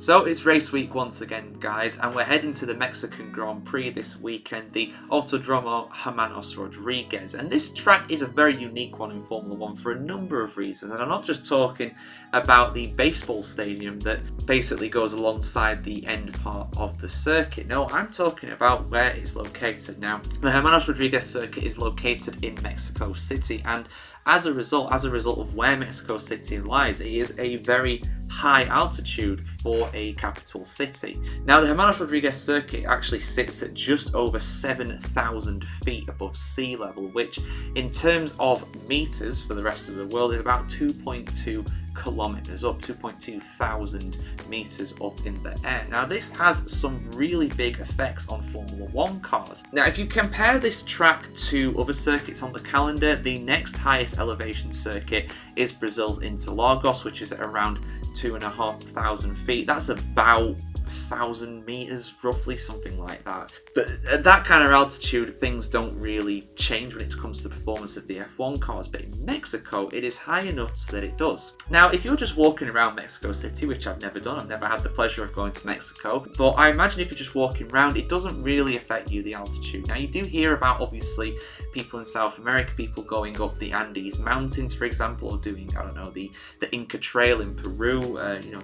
So it's race week once again, guys, and we're heading to the Mexican Grand Prix this weekend, the Autódromo Hermanos Rodriguez. And this track is a very unique one in Formula 1 for a number of reasons. And I'm not just talking about the baseball stadium that basically goes alongside the end part of the circuit. No, I'm talking about where it's located. Now, the Hermanos Rodriguez circuit is located in Mexico City, and as a result of where Mexico City lies, it is a very high altitude for a capital city. Now, the Hermanos Rodriguez circuit actually sits at just over 7,000 feet above sea level, which in terms of meters for the rest of the world is about 2.2 kilometers up, 2.2 thousand meters up in the air. Now, this has some really big effects on Formula 1 cars. Now, if you compare this track to other circuits on the calendar, the next highest elevation circuit is Brazil's Interlagos, which is at around 2,500 feet. That's about 1,000 meters, roughly, something like that. But at that kind of altitude, things don't really change when it comes to the performance of the F1 cars. But in Mexico, it is high enough so that it does. Now, if you're just walking around Mexico City, which I've never done, I've never had the pleasure of going to Mexico, but I imagine if you're just walking around, it doesn't really affect you, the altitude. Now, you do hear about, obviously, people in South America, people going up the Andes Mountains, for example, or doing, I don't know, the Inca Trail in Peru.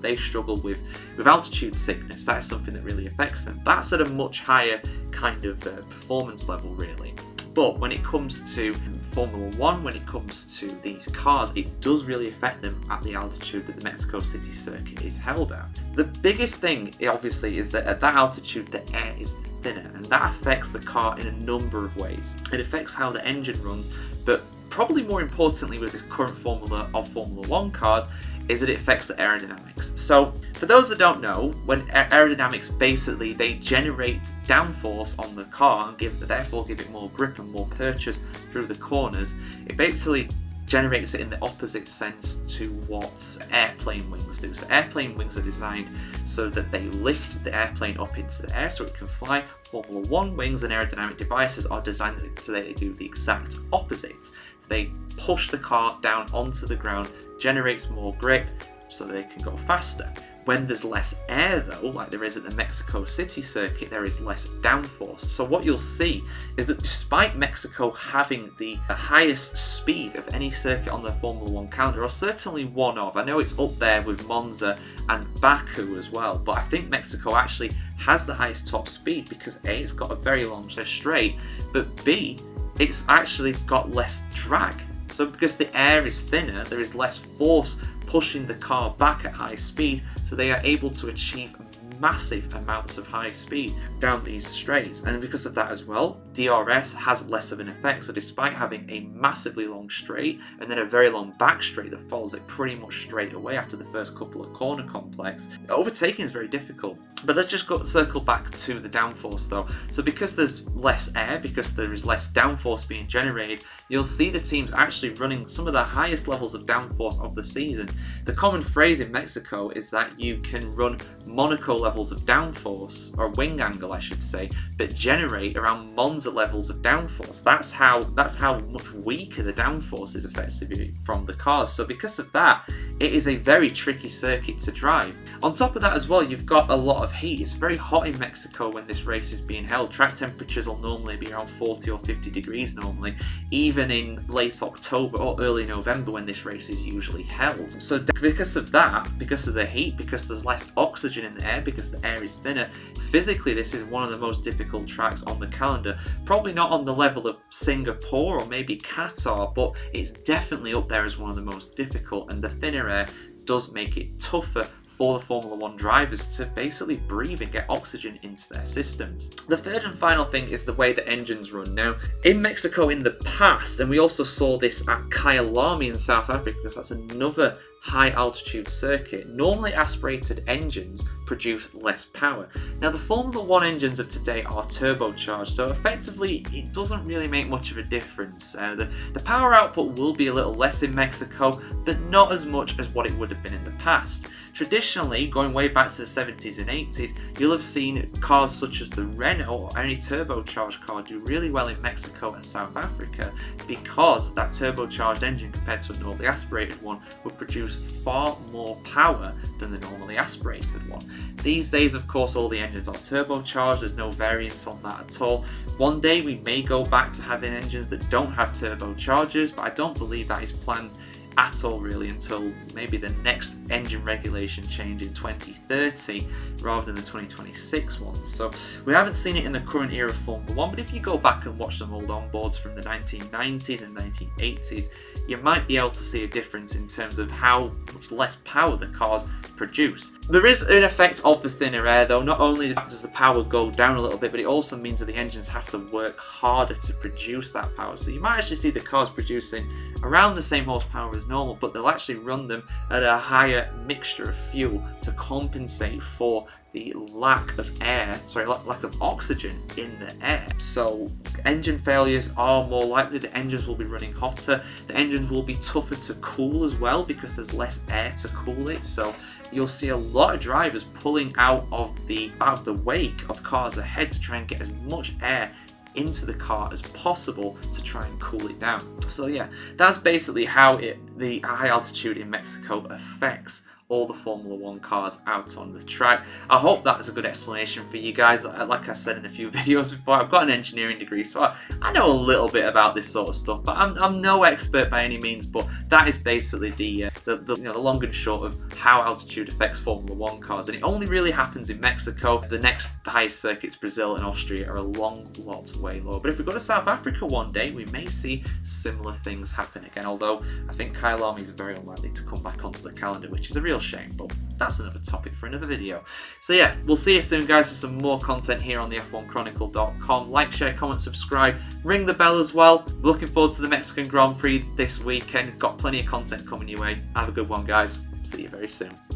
They struggle with altitude sickness. That is something that really affects them. That's at a much higher kind of performance level, really. But when it comes to Formula 1, when it comes to these cars, it does really affect them at the altitude that the Mexico City circuit is held at. The biggest thing, obviously, is that at that altitude, the air is thinner, and that affects the car in a number of ways. It affects how the engine runs, but probably more importantly with this current formula of Formula 1 cars is that it affects the aerodynamics. So for those that don't know, when aerodynamics, basically they generate downforce on the car and therefore give it more grip and more purchase through the corners. It basically generates it in the opposite sense to what airplane wings do. So airplane wings are designed so that they lift the airplane up into the air so it can fly. Formula 1 wings and aerodynamic devices are designed so that they do the exact opposite. They push the car down onto the ground, generates more grip so that they can go faster. When there's less air though, like there is at the Mexico City circuit, there is less downforce. So what you'll see is that despite Mexico having the highest speed of any circuit on the Formula 1 calendar, or certainly one of, I know it's up there with Monza and Baku as well, but I think Mexico actually has the highest top speed because A, it's got a very long straight, but B, it's actually got less drag. So because the air is thinner, there is less force pushing the car back at high speed, so they are able to achieve massive amounts of high speed down these straights. And because of that as well, DRS has less of an effect. So despite having a massively long straight and then a very long back straight that follows it pretty much straight away after the first couple of corner complex, overtaking is very difficult. But let's just circle back to the downforce though. So because there's less air, because there is less downforce being generated, you'll see the teams actually running some of the highest levels of downforce of the season. The common phrase in Mexico is that you can run Monaco levels of downforce, or wing angle I should say, but generate around Monza levels of downforce. That's how much weaker the downforce is effectively from the cars. So because of that, it is a very tricky circuit to drive. On top of that as well, you've got a lot of heat. It's very hot in Mexico when this race is being held. Track temperatures will normally be around 40 or 50 degrees normally, even in late October or early November when this race is usually held. So because of that, because of the heat, because there's less oxygen in the air, because the air is thinner, physically this is one of the most difficult tracks on the calendar. Probably not on the level of Singapore or maybe Qatar, but it's definitely up there as one of the most difficult, and the thinner air does make it tougher for the Formula 1 drivers to basically breathe and get oxygen into their systems. The third and final thing is the way the engines run. Now, in Mexico in the past, and we also saw this at Kyalami in South Africa, because that's another high altitude circuit, normally aspirated engines produce less power. Now, the Formula 1 engines of today are turbocharged, so effectively it doesn't really make much of a difference. The power output will be a little less in Mexico, but not as much as what it would have been in the past. Traditionally, going way back to the 70s and 80s, you'll have seen cars such as the Renault or any turbocharged car do really well in Mexico and South Africa, because that turbocharged engine compared to a normally aspirated one would produce far more power than the normally aspirated one. These days, of course, all the engines are turbocharged. There's no variance on that at all. One day we may go back to having engines that don't have turbochargers, but I don't believe that is planned at all really until maybe the next engine regulation change in 2030 rather than the 2026 ones. So we haven't seen it in the current era of Formula 1, but if you go back and watch some old onboards from the 1990s and 1980s, you might be able to see a difference in terms of how much less power the cars produce. There is an effect of the thinner air though. Not only does the power go down a little bit, but it also means that the engines have to work harder to produce that power. So you might actually see the cars producing around the same horsepower as normal, but they'll actually run them at a higher mixture of fuel to compensate for the lack of oxygen in the air. So engine failures are more likely. The engines will be running hotter. The engines will be tougher to cool as well because there's less air to cool it. So you'll see a lot of drivers pulling out of the wake of cars ahead to try and get as much air into the car as possible to try and cool it down. So yeah, that's basically how the high altitude in Mexico affects all the Formula 1 cars out on the track. I hope that is a good explanation for you guys. Like I said in a few videos before, I've got an engineering degree, so I know a little bit about this sort of stuff, but I'm no expert by any means. But that is basically the long and short of how altitude affects Formula 1 cars, and it only really happens in Mexico. The next highest circuits, Brazil and Austria, are a long lot way lower. But if we go to South Africa one day, we may see similar things happen again, although I think Kyalami is very unlikely to come back onto the calendar, which is a real shame, but that's another topic for another video. So yeah, we'll see you soon guys for some more content here on the F1Chronicle.com. Like, share, comment, subscribe, ring the bell as well. Looking forward to the Mexican Grand Prix this weekend. Got plenty of content coming your way. Have a good one guys. See you very soon.